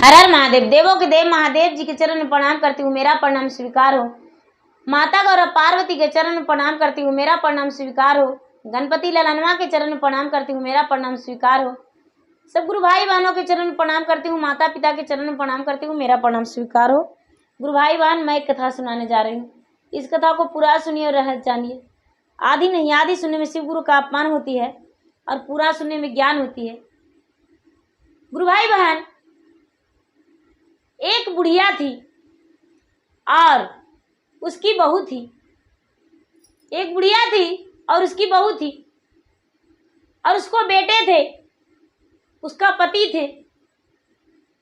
हर हर महादेव। देवों के देव महादेव जी के चरण में प्रणाम करती हूँ, मेरा प्रणाम स्वीकार हो। माता गौरव पार्वती के चरण में प्रणाम करती हूँ, मेरा प्रणाम स्वीकार हो। गणपति ललनवा के चरण में प्रणाम करती हूँ, मेरा प्रणाम स्वीकार हो। सब गुरु भाई बहनों के चरण में प्रणाम करती हूँ, माता पिता के चरण में प्रणाम करती हूँ, मेरा प्रणाम स्वीकार हो। गुरु भाई बहन, मैं एक कथा सुनाने जा रही हूँ। इस कथा को पूरा सुनिए और रहस्य जानिए। आधी नहीं आधी सुनने में शिव गुरु का अपमान होती है और पूरा सुनने में ज्ञान होती है। गुरु भाई बहन, एक बुढ़िया थी और उसकी बहू थी। एक बुढ़िया थी और उसकी बहू थी और उसको बेटे थे, उसका पति थे।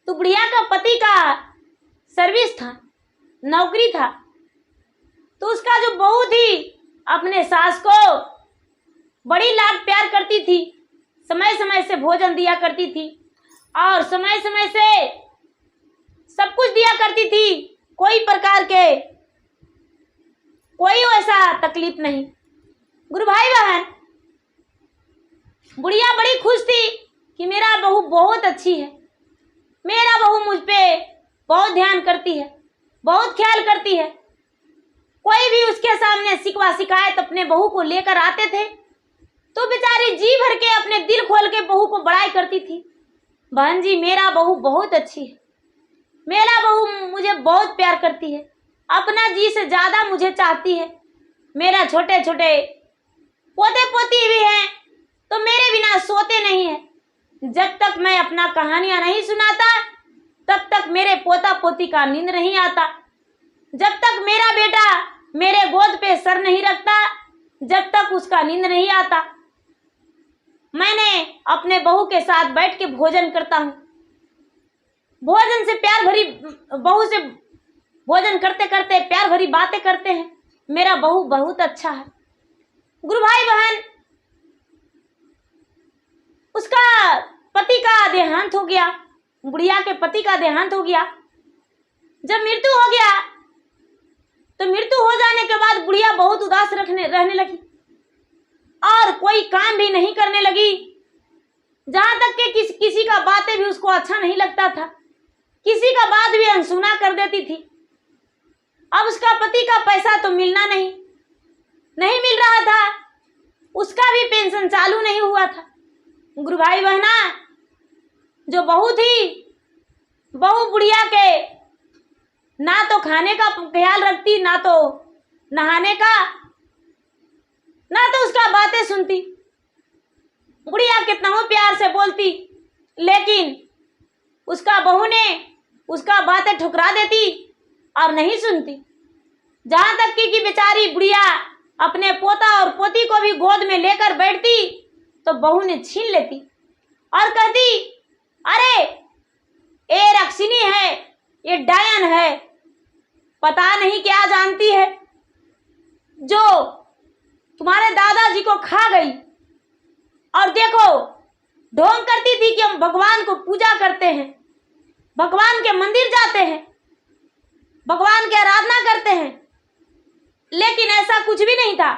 तो बुढ़िया का पति का सर्विस था, नौकरी था। तो उसका जो बहू थी अपने सास को बड़ी लाड प्यार करती थी, समय समय से भोजन दिया करती थी और समय समय से सब कुछ दिया करती थी। कोई प्रकार के कोई ऐसा तकलीफ नहीं। गुरु भाई बहन, बुढ़िया बड़ी खुश थी कि मेरा बहू बहुत अच्छी है, मेरा बहू मुझ पे बहुत ध्यान करती है, बहुत ख्याल करती है। कोई भी उसके सामने शिकवा शिकायत अपने बहू को लेकर आते थे तो बेचारी जी भर के अपने दिल खोल के बहू को बड़ाई करती थी। बहन जी, मेरा बहू बहुत अच्छी है, मेरा बहू मुझे बहुत प्यार करती है, अपना जी से ज्यादा मुझे चाहती है। मेरा छोटे छोटे पोते पोती भी हैं तो मेरे बिना सोते नहीं है। जब तक मैं अपना कहानियां नहीं सुनाता तब तक मेरे पोता पोती का नींद नहीं आता। जब तक मेरा बेटा मेरे गोद पे सर नहीं रखता, जब तक उसका नींद नहीं आता। मैंने अपने बहू के साथ बैठ के भोजन करता हूँ। भोजन से प्यार भरी बहू से भोजन करते करते प्यार भरी बातें करते हैं। मेरा बहू बहुत अच्छा है। गुरु भाई बहन, उसका पति का देहांत हो गया, बुढ़िया के पति का देहांत हो गया। जब मृत्यु हो गया तो मृत्यु हो जाने के बाद बुढ़िया बहुत उदास रहने लगी और कोई काम भी नहीं करने लगी। जहां तक कि किसी का बातें भी उसको अच्छा नहीं लगता था, किसी का बात भी अनसुना कर देती थी। अब उसका पति का पैसा तो मिलना नहीं मिल रहा था, उसका भी पेंशन चालू नहीं हुआ था। गुरु भाई बहना, जो बहू थी, बहू बुढ़िया के ना तो खाने का ख्याल रखती, ना तो नहाने का, ना तो उसका बातें सुनती। बुढ़िया कितना प्यार से बोलती, लेकिन उसका बहू ने उसका बातें ठुकरा देती और नहीं सुनती। जहां तक कि बेचारी बुढ़िया अपने पोता और पोती को भी गोद में लेकर बैठती तो बहू ने छीन लेती और कहती, अरे ये रक्षिणी है, ये डायन है, पता नहीं क्या जानती है, जो तुम्हारे दादाजी को खा गई। और देखो, ढोंग करती थी कि हम भगवान को पूजा करते हैं, भगवान के मंदिर जाते हैं, भगवान की आराधना करते हैं, लेकिन ऐसा कुछ भी नहीं था।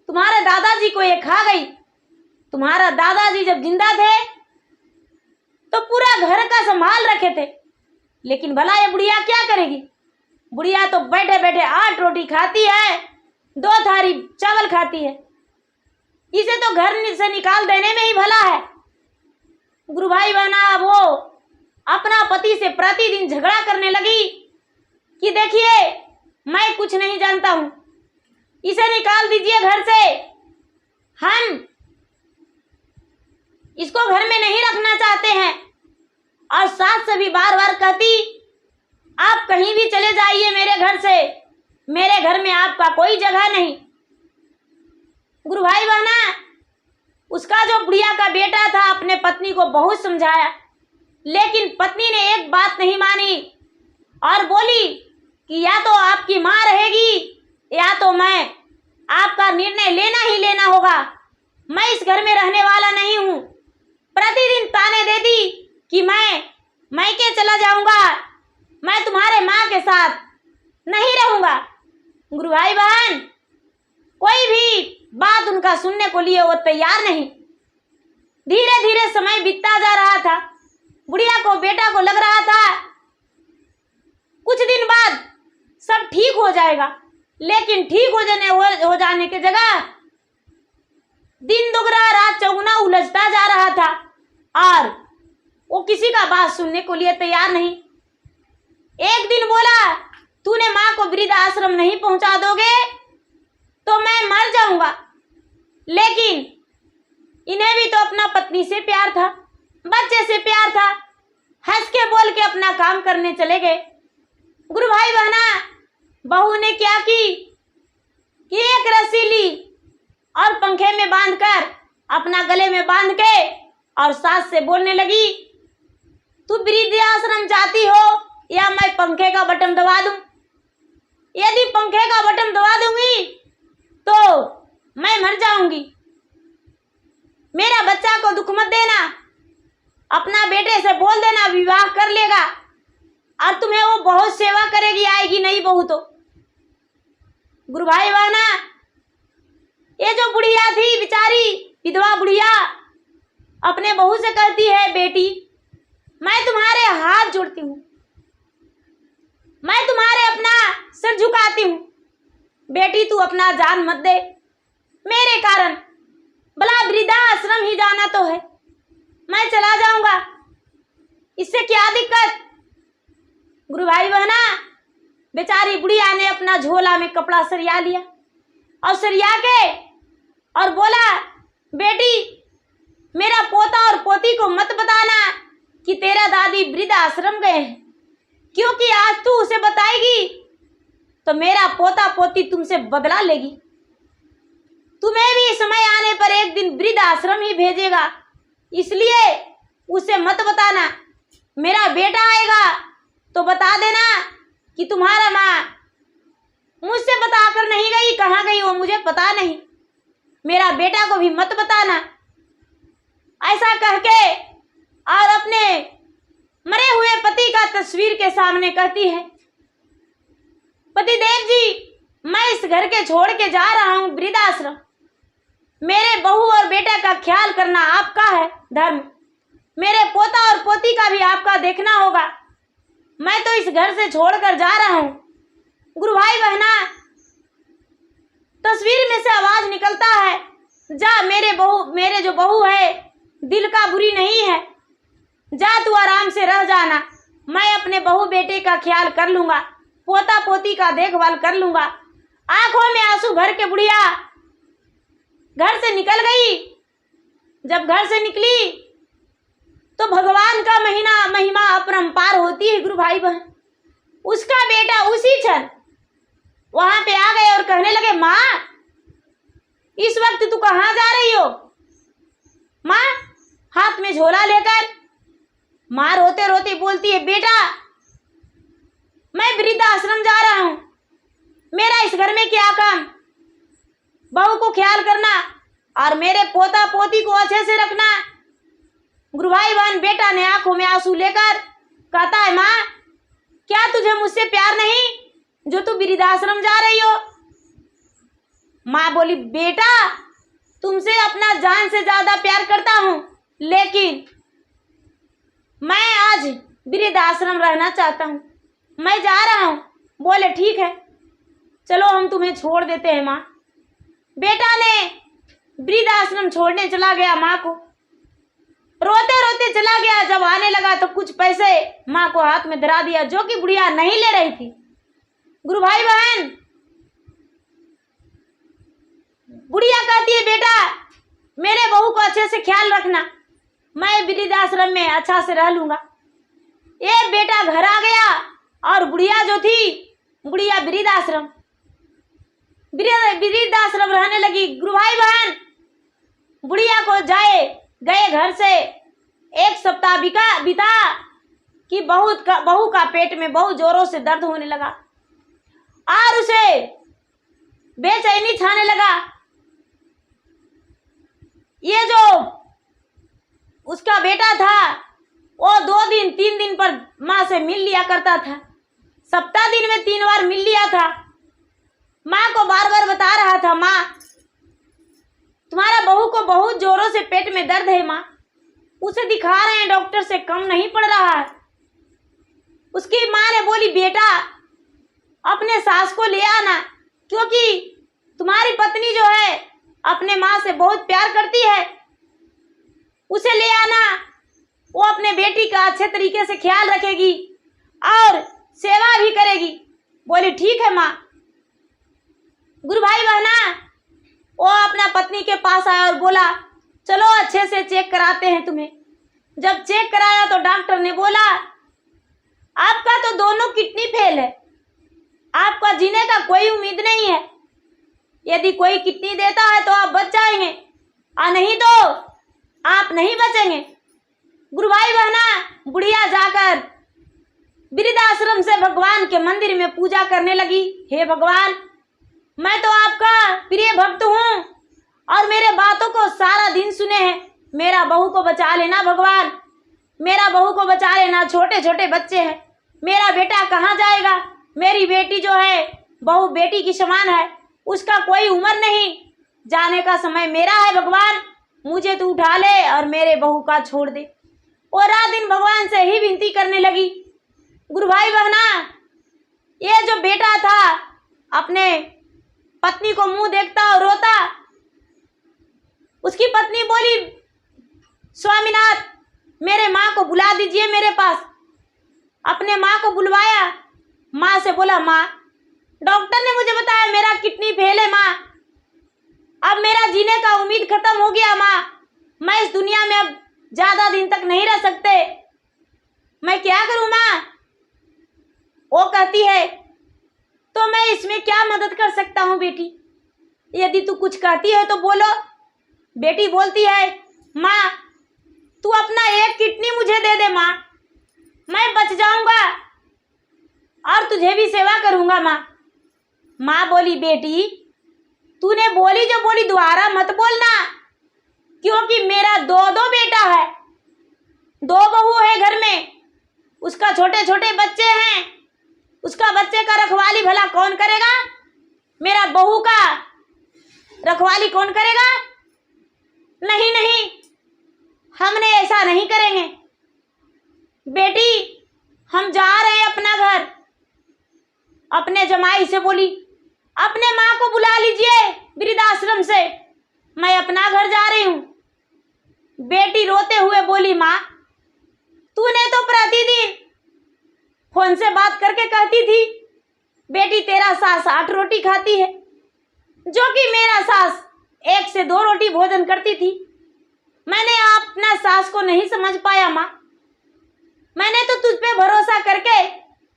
तुम्हारे दादाजी को ये खा गई। तुम्हारा दादाजी जब जिंदा थे तो पूरा घर का संभाल रखे थे, लेकिन भला ये बुढ़िया क्या करेगी? बुढ़िया तो बैठे बैठे 8 रोटी खाती है, 2 थाली चावल खाती है। इसे तो घर से निकाल देने में ही भला है। गुरु भाई बहना, वो अपना पति से प्रतिदिन झगड़ा करने लगी कि देखिए, मैं कुछ नहीं जानता हूं, इसे निकाल दीजिए घर से, हम इसको घर में नहीं रखना चाहते हैं। और सास से भी बार बार कहती, आप कहीं भी चले जाइए मेरे घर से, मेरे घर में आपका कोई जगह नहीं। गुरु भाई बहना, उसका जो बुढ़िया का बेटा था अपने पत्नी को बहुत समझाया, लेकिन पत्नी ने एक बात नहीं मानी और बोली कि या तो आपकी माँ रहेगी या तो मैं, आपका निर्णय लेना ही लेना होगा। मैं इस घर में रहने वाला नहीं हूँ। प्रतिदिन ताने देती कि मैं मैके चला जाऊंगा, मैं तुम्हारे माँ के साथ नहीं रहूंगा। गुरु भाई बहन, कोई भी बात उनका सुनने को लिए वो तैयार नहीं। धीरे धीरे समय बीतता जा रहा था। बुढ़िया को बेटा को लग रहा था ठीक हो जाएगा। लेकिन ठीक हो जाने की जगह दिन दुगना रात चौगुना उलझता जा रहा था और वो किसी का बात सुनने को लिए तैयार नहीं। एक दिन बोला, तूने माँ को वृद्ध आश्रम नहीं पहुंचा दोगे तो मैं मर जाऊंगा। लेकिन इन्हें भी तो अपना पत्नी से प्यार था, बच्चे से प्यार था। हंस के बोल के अपना काम करने चले गए। गुरु भाई बहना, बहू ने क्या की कि एक रस्सी ली और पंखे में बांधकर अपना गले में बांध के और सास से बोलने लगी, तू वृद्ध आश्रम चाहती हो या मैं पंखे का बटन दबा दूं? यदि पंखे का बटन दबा दूंगी तो मैं मर जाऊंगी। मेरा बच्चा को दुख मत देना, अपना बेटे से बोल देना विवाह कर लेगा और तुम्हें वो बहुत सेवा करेगी, आएगी नहीं बहू तो। गुरु भाई बहना, ये जो बुढ़िया थी बेचारी विधवा बुढ़िया अपने बहू से कहती है, बेटी मैं तुम्हारे हाथ जोड़ती हूँ, मैं तुम्हारे अपना सिर झुकाती हूँ, बेटी तू अपना जान मत दे मेरे कारण। भला वृद्धाश्रम ही जाना तो है, मैं चला जाऊंगा, इससे क्या दिक्कत। गुरु भाई बहना, बेचारी बुढ़िया ने अपना झोला में कपड़ा सरिया लिया और सरिया के और बोला, बेटी मेरा पोता और पोती को मत बताना कि तेरा दादी वृद्ध आश्रम गए हैं, क्योंकि आज तू उसे बताएगी तो मेरा पोता पोती तुमसे बदला लेगी। तुम्हें भी समय आने पर एक दिन वृद्ध आश्रम ही भेजेगा, इसलिए उसे मत बताना। मेरा बेटा आएगा तो बता देना कि तुम्हारा माँ मुझसे बताकर नहीं गई, कहाँ गई वो मुझे पता नहीं, मेरा बेटा को भी मत बताना। ऐसा कह के और अपने मरे हुए पति का तस्वीर के सामने कहती है, पतिदेव जी मैं इस घर के छोड़ के जा रहा हूँ वृद्धाश्रम, मेरे बहू और बेटा का ख्याल करना आपका है धर्म, मेरे पोता और पोती का भी आपका देखना होगा, मैं तो इस घर से छोड़कर जा रहा हूँ। गुरु भाई बहना, तस्वीर में से आवाज निकलता है, जा मेरे जो बहू है दिल का बुरी नहीं है, जा तू आराम से रह जाना, मैं अपने बहू बेटे का ख्याल कर लूंगा, पोता पोती का देखभाल कर लूंगा। आंखों में आंसू भर के बुढ़िया घर से निकल गई। जब घर से निकली तो भगवान का महिमा अपरंपार होती है। गुरु भाई बहन, उसका बेटा उसी क्षण वहां पे आ गए और कहने लगे, माँ इस वक्त तू कहाँ जा रही हो? माँ हाथ में झोला लेकर माँ रोते रोते बोलती है, बेटा मैं वृद्धाश्रम जा रहा हूँ, मेरा इस घर में क्या काम, बहू को ख्याल करना और मेरे पोता पोती को अच्छे से रखना। गुरु भाई बहन, बेटा ने आंखों में आंसू लेकर कहता है, माँ क्या तुझे मुझसे प्यार नहीं जो तू वृद्धाश्रम जा रही हो? माँ बोली, बेटा तुमसे अपना जान से ज्यादा प्यार करता हूँ, लेकिन मैं आज वृद्धाश्रम रहना चाहता हूँ, मैं जा रहा हूँ। बोले ठीक है चलो हम तुम्हें छोड़ देते हैं माँ। बेटा ने वृद्धाश्रम छोड़ने चला गया माँ को, रोते रोते चला गया। जब आने लगा तो कुछ पैसे माँ को हाथ में धरा दिया, जो कि बुढ़िया नहीं ले रही थी। गुरु भाई बहन, बुढ़िया कहती है, बेटा मेरे बहू को अच्छे से ख्याल रखना, मैं वृद्धाश्रम में अच्छा से रह लूंगा। ये बेटा घर आ गया और बुढ़िया जो थी, बुढ़िया वृद्धाश्रम रहने लगी। गुरु भाई बहन, बुढ़िया को गए घर से एक सप्ताह बीता कि बहू का पेट में बहुत जोरों से दर्द होने लगा और उसे बेचैनी छाने लगा। ये जो उसका बेटा था वो 2 दिन 3 दिन पर माँ से मिल लिया करता था, सप्ताह दिन में 3 बार मिल लिया था। माँ को बार बार बता रहा था, माँ तुम्हारा बहू को बहुत जोरों से पेट में दर्द है माँ, उसे दिखा रहे हैं डॉक्टर से, कम नहीं पड़ रहा है। उसकी माँ ने बोली, बेटा अपने सास को ले आना, क्योंकि तुम्हारी पत्नी जो है अपने माँ से बहुत प्यार करती है। उसे ले आना, वो अपने बेटी का अच्छे तरीके से ख्याल रखेगी और सेवा भी करेगी। बोली ठीक है माँ। गुरु भाई बहना, वो अपना पत्नी के पास आया और बोला चलो अच्छे से चेक कराते हैं तुम्हें। जब चेक कराया तो डॉक्टर ने बोला आपका तो दोनों किडनी फेल है, आपका जीने का कोई उम्मीद नहीं है। यदि कोई किडनी देता है तो आप बच जाएंगे और नहीं तो आप नहीं बचेंगे। गुरु भाई बहना, बुढ़िया जाकर वृद्धाश्रम से भगवान के मंदिर में पूजा करने लगी। हे भगवान, मैं तो आपका प्रिय भक्त हूँ और मेरे बातों को सारा दिन सुने हैं। मेरा बहू को बचा लेना भगवान, मेरा बहू को बचा लेना। छोटे छोटे बच्चे हैं, मेरा बेटा कहाँ जाएगा? मेरी बेटी जो है बहू बेटी की समान है, उसका कोई उम्र नहीं, जाने का समय मेरा है भगवान। मुझे तू उठा ले और मेरे बहू का छोड़ दे। और रात दिन भगवान से ही विनती करने लगी। गुरु भाई बहना, ये जो बेटा था अपने पत्नी को मुंह देखता और रोता। उसकी पत्नी बोली स्वामीनाथ, मेरे माँ को बुला दीजिए मेरे पास। अपने माँ को बुलवाया। माँ से बोला माँ, डॉक्टर ने मुझे बताया मेरा किडनी फेल है माँ, अब मेरा जीने का उम्मीद खत्म हो गया माँ, मैं इस दुनिया में अब ज्यादा दिन तक नहीं रह सकते, मैं क्या करूं माँ? वो कहती है तो मैं इसमें क्या मदद कर सकता हूँ बेटी, यदि तू कुछ कहती है तो बोलो। बेटी बोलती है माँ, तू अपना एक किडनी मुझे दे दे माँ, मैं बच जाऊंगा और तुझे भी सेवा करूंगा माँ। माँ बोली बेटी, तूने बोली जो बोली दोबारा मत बोलना, क्योंकि मेरा दो बेटा है, 2 बहू है घर में, उसका छोटे छोटे बच्चे हैं, उसका बच्चे का रखवाली भला कौन करेगा? मेरा बहू का रखवाली कौन करेगा? नहीं नहीं, हमने ऐसा नहीं करेंगे बेटी, हम जा रहे हैं अपना घर। अपने जमाई से बोली अपने माँ को बुला लीजिए वृद्धाश्रम से, मैं अपना घर जा रही हूँ। बेटी रोते हुए बोली माँ, तूने तो प्रतिदिन फोन से बात करके कहती थी बेटी तेरा सास 8 रोटी खाती है, जो कि मेरा सास 1 से 2 रोटी भोजन करती थी। मैंने अपना सास को नहीं समझ पाया माँ, मैंने तो तुझ पे भरोसा करके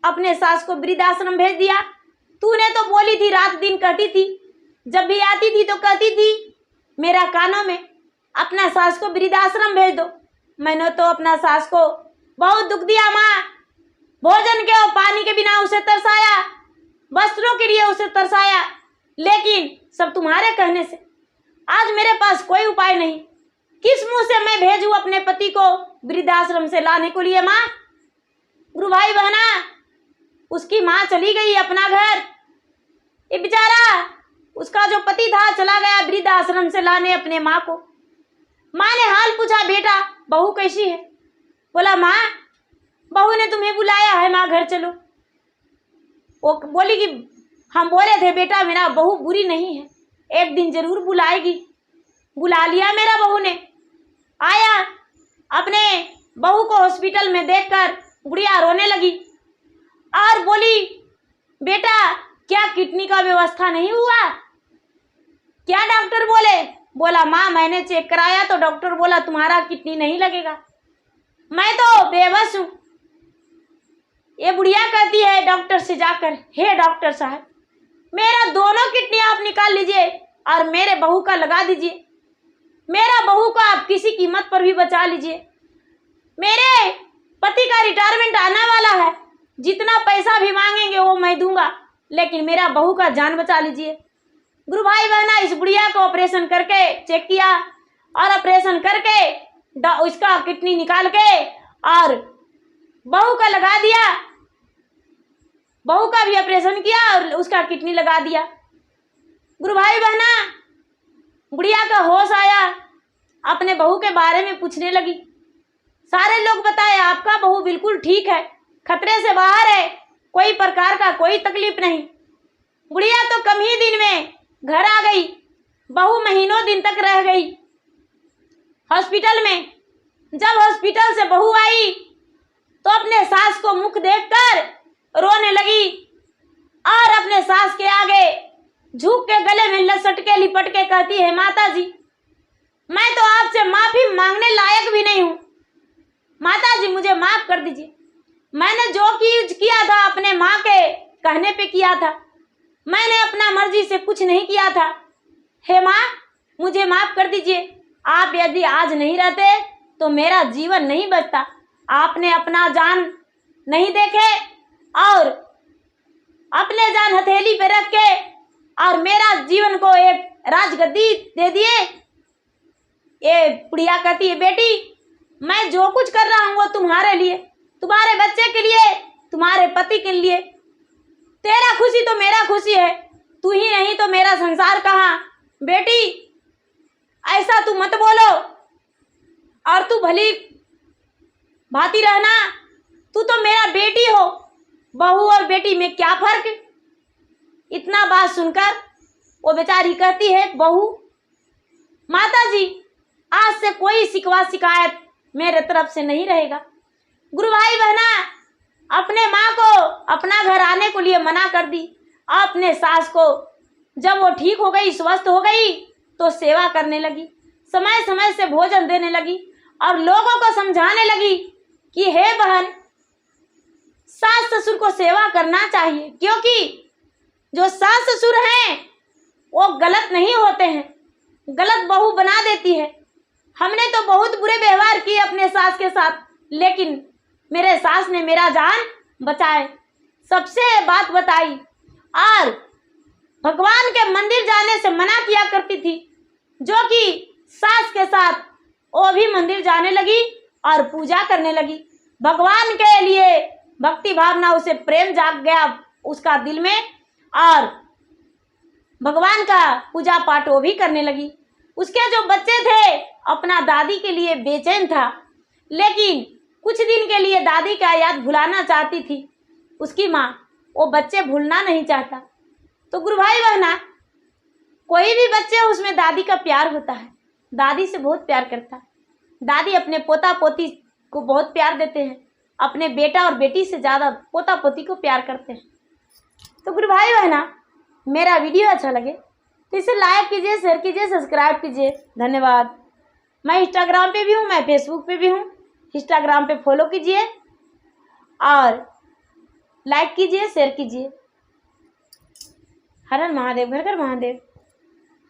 अपने सास को वृद्धाश्रम भेज दिया। तूने तो बोली थी रात दिन कहती थी, जब भी आती थी तो कहती थी मेरा कानों में अपना सास को वृद्धाश्रम भेज दो। मैंने तो अपना सास को बहुत दुख दिया माँ, भोजन के और पानी के बिना उसे तरसाया, वस्त्रों के लिए उसे तरसाया, लेकिन सब तुम्हारे कहने से आज मेरे पास कोई उपाय नहीं। किस मुंह से मैं भेजूं अपने पति को वृद्धाश्रम से लाने को लिए माँ? गुरु भाई बहना, उसकी माँ चली गई अपना घर, ये बेचारा उसका जो पति था चला गया वृद्धाश्रम से लाने अपने माँ को। माँ ने हाल पूछा बेटा बहू कैसी है? बोला माँ, बहू ने तुम्हें बुलाया है माँ, घर चलो। वो बोली कि हम बोले थे बेटा मेरा बहू बुरी नहीं है, एक दिन जरूर बुलाएगी। बुला लिया मेरा बहू ने। आया, अपने बहू को हॉस्पिटल में देखकर बुढ़िया रोने लगी और बोली बेटा क्या किडनी का व्यवस्था नहीं हुआ? क्या डॉक्टर बोले? बोला माँ मैंने चेक कराया तो डॉक्टर बोला तुम्हारा किडनी नहीं लगेगा। मैं तो बेबस हूँ। ये बुढ़िया कहती है डॉक्टर से जाकर, हे डॉक्टर साहब मेरा दोनों किडनी आप निकाल लीजिए और मेरे बहू का लगा दीजिए, मेरा बहू को आप किसी कीमत पर भी बचा लीजिए। मेरे पति का रिटायरमेंट आने वाला है, जितना पैसा भी मांगेंगे वो मैं दूंगा, लेकिन मेरा बहू का जान बचा लीजिए। गुरु भाई बहना, इस बुढ़िया को ऑपरेशन करके चेक किया और ऑपरेशन करके उसका किडनी निकाल के और बहू का लगा दिया, बहू का भी ऑपरेशन किया और उसका किडनी लगा दिया। गुरु भाई बहना, बुढ़िया का होश आया, अपने बहू के बारे में पूछने लगी। सारे लोग बताए आपका बहू बिल्कुल ठीक है, खतरे से बाहर है, कोई प्रकार का कोई तकलीफ नहीं। बुढ़िया तो कम ही दिन में घर आ गई, बहू महीनों दिन तक रह गई हॉस्पिटल में। जब हॉस्पिटल से बहू आई तो अपने सास को मुख देखकर रोने लगी और अपने सास के आगे झुक के गले में लसट के लिपट के कहती है, माता जी मैं तो आपसे माफी मांगने लायक भी नहीं हूं, माता जी मुझे माफ कर दीजिए। मैंने जो किया था अपने माँ के कहने पे किया था, मैंने अपना मर्जी से कुछ नहीं किया था। हे माँ मुझे माफ कर दीजिए, आप यदि आज नहीं रहते तो मेरा जीवन नहीं बचता। आपने अपना जान नहीं देखे और अपने जान हथेली पे रख के और मेरा जीवन को एक राजगद्दी दे दिए। ये बुढ़िया कहती है, बेटी मैं जो कुछ कर रहा हूँ वो तुम्हारे लिए, तुम्हारे बच्चे के लिए, तुम्हारे पति के लिए। तेरा खुशी तो मेरा खुशी है, तू ही नहीं तो मेरा संसार कहाँ। बेटी ऐसा तू मत बोलो और तू भली भांति रहना, तू तो मेरा बेटी हो। बहू और बेटी में क्या फर्क। इतना बात सुनकर वो बेचारी कहती है, बहू माता जी आज से कोई शिकवा शिकायत मेरे तरफ से नहीं रहेगा। गुरु भाई बहना अपने माँ को अपना घर आने को लिए मना कर दी। अपने सास को जब वो ठीक हो गई, स्वस्थ हो गई तो सेवा करने लगी, समय समय से भोजन देने लगी और लोगों को समझाने लगी कि हे बहन सास ससुर को सेवा करना चाहिए, क्योंकि जो सास ससुर हैं वो गलत नहीं होते हैं, गलत बहू बना देती है। हमने तो बहुत बुरे व्यवहार किए अपने सास के साथ, लेकिन मेरे सास ने मेरा जान बचाए, सबसे बात बताई और भगवान के मंदिर जाने से मना किया करती थी, जो कि सास के साथ वो भी मंदिर जाने लगी और पूजा करने लगी। भगवान के लिए भक्ति भावना, उसे प्रेम जाग गया उसका दिल में और भगवान का पूजा पाठ वो भी करने लगी। उसके जो बच्चे थे अपना दादी के लिए बेचैन था, लेकिन कुछ दिन के लिए दादी का याद भुलाना चाहती थी उसकी माँ, वो बच्चे भूलना नहीं चाहता। तो गुरु भाई बहना कोई भी बच्चे उसमें दादी का प्यार होता है, दादी से बहुत प्यार करता है। दादी अपने पोता पोती को बहुत प्यार देते हैं, अपने बेटा और बेटी से ज़्यादा पोता पोती को प्यार करते हैं। तो गुरु भाई बहना मेरा वीडियो अच्छा लगे तो इसे लाइक कीजिए, शेयर कीजिए, सब्सक्राइब कीजिए। धन्यवाद। मैं इंस्टाग्राम पे भी हूँ, मैं फेसबुक पे भी हूँ। इंस्टाग्राम पे फॉलो कीजिए और लाइक कीजिए, शेयर कीजिए। हर हर महादेव, घर घर महादेव।